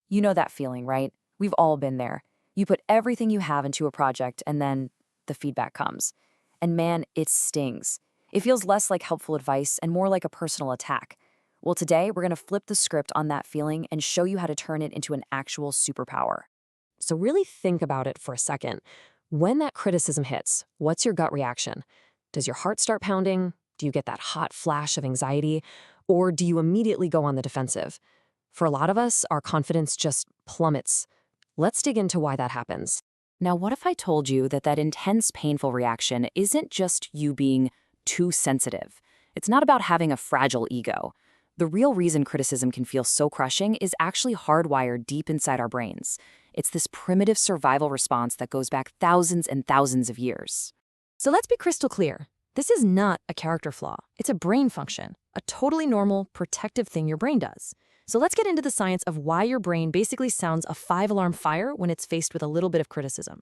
You know that feeling, right? We've all been there. You put everything you have into a project and then the feedback comes. And man, it stings. It feels less like helpful advice and more like a personal attack. Well, today we're going to flip the script on that feeling and show you how to turn it into an actual superpower. So really think about it for a second. When that criticism hits, what's your gut reaction? Does your heart start pounding? Do you get that hot flash of anxiety? Or do you immediately go on the defensive? For a lot of us, our confidence just plummets. Let's dig into why that happens. Now, what if I told you that that intense, painful reaction isn't just you being too sensitive? It's not about having a fragile ego. The real reason criticism can feel so crushing is actually hardwired deep inside our brains. It's this primitive survival response that goes back thousands and thousands of years. So let's be crystal clear. This is not a character flaw. It's a brain function, a totally normal, protective thing your brain does. So let's get into the science of why your brain basically sounds a 5-alarm fire when it's faced with a little bit of criticism.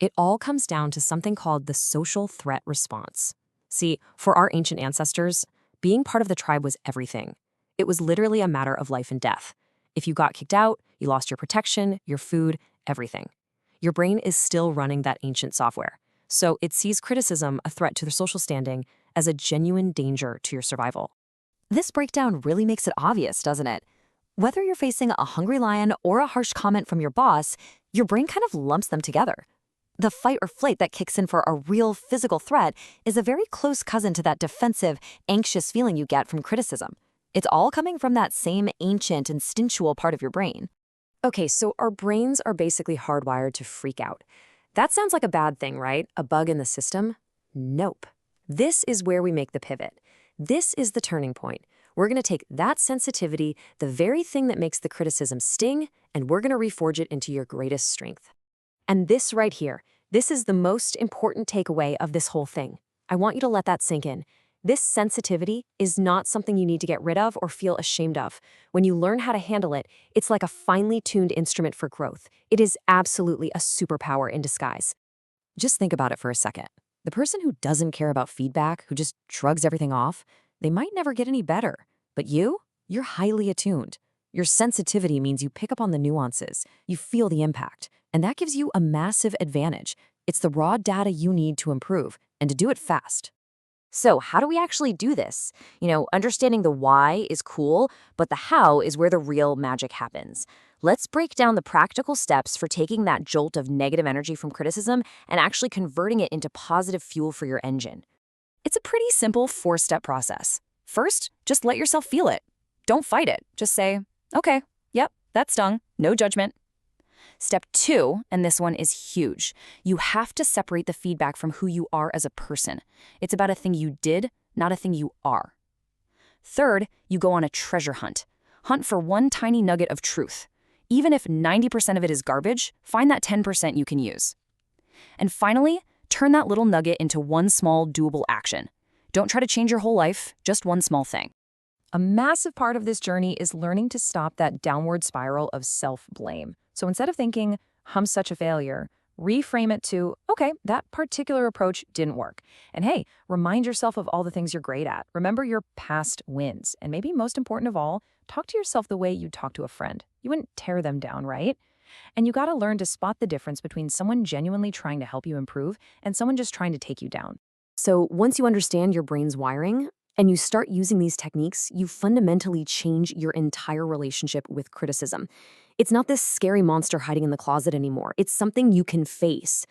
It all comes down to something called the social threat response. See, for our ancient ancestors, being part of the tribe was everything. It was literally a matter of life and death. If you got kicked out, you lost your protection, your food, everything. Your brain is still running that ancient software. So it sees criticism, a threat to their social standing, as a genuine danger to your survival. This breakdown really makes it obvious, doesn't it? Whether you're facing a hungry lion or a harsh comment from your boss, your brain kind of lumps them together. The fight or flight that kicks in for a real physical threat is a very close cousin to that defensive, anxious feeling you get from criticism. It's all coming from that same ancient instinctual part of your brain. Okay, so our brains are basically hardwired to freak out. That sounds like a bad thing, right? A bug in the system? Nope. This is where we make the pivot. This is the turning point. We're going to take that sensitivity, the very thing that makes the criticism sting, and we're going to reforge it into your greatest strength. And this right here, this is the most important takeaway of this whole thing. I want you to let that sink in. This sensitivity is not something you need to get rid of or feel ashamed of. When you learn how to handle it, it's like a finely tuned instrument for growth. It is absolutely a superpower in disguise. Just think about it for a second. The person who doesn't care about feedback, who just shrugs everything off, they might never get any better. But you're highly attuned. Your sensitivity means you pick up on the nuances, you feel the impact, and that gives you a massive advantage. It's the raw data you need to improve, and to do it fast. So how do we actually do this? Understanding the why is cool, but the how is where the real magic happens. Let's break down the practical steps for taking that jolt of negative energy from criticism and actually converting it into positive fuel for your engine. It's a pretty simple 4-step process. First, just let yourself feel it. Don't fight it. Just say, okay, yep, that stung. No judgment. Step 2, and this one is huge, you have to separate the feedback from who you are as a person. It's about a thing you did, not a thing you are. Third, you go on a treasure hunt. Hunt for one tiny nugget of truth. Even if 90% of it is garbage, find that 10% you can use. And finally, turn that little nugget into one small, doable action. Don't try to change your whole life, just one small thing. A massive part of this journey is learning to stop that downward spiral of self-blame. So instead of thinking, I'm such a failure, reframe it to, okay, that particular approach didn't work. And hey, remind yourself of all the things you're great at. Remember your past wins. And maybe most important of all, talk to yourself the way you'd talk to a friend. You wouldn't tear them down, right? And you got to learn to spot the difference between someone genuinely trying to help you improve and someone just trying to take you down. So once you understand your brain's wiring, and you start using these techniques, you fundamentally change your entire relationship with criticism. It's not this scary monster hiding in the closet anymore. It's something you can face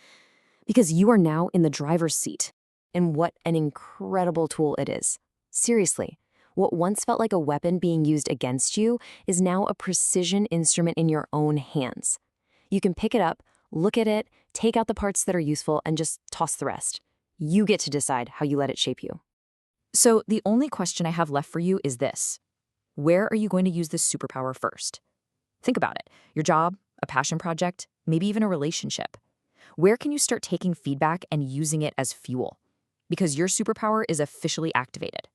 because you are now in the driver's seat. And what an incredible tool it is. Seriously, what once felt like a weapon being used against you is now a precision instrument in your own hands. You can pick it up, look at it, take out the parts that are useful, and just toss the rest. You get to decide how you let it shape you. So the only question I have left for you is this. Where are you going to use this superpower first? Think about it. Your job, a passion project, maybe even a relationship. Where can you start taking feedback and using it as fuel? Because your superpower is officially activated.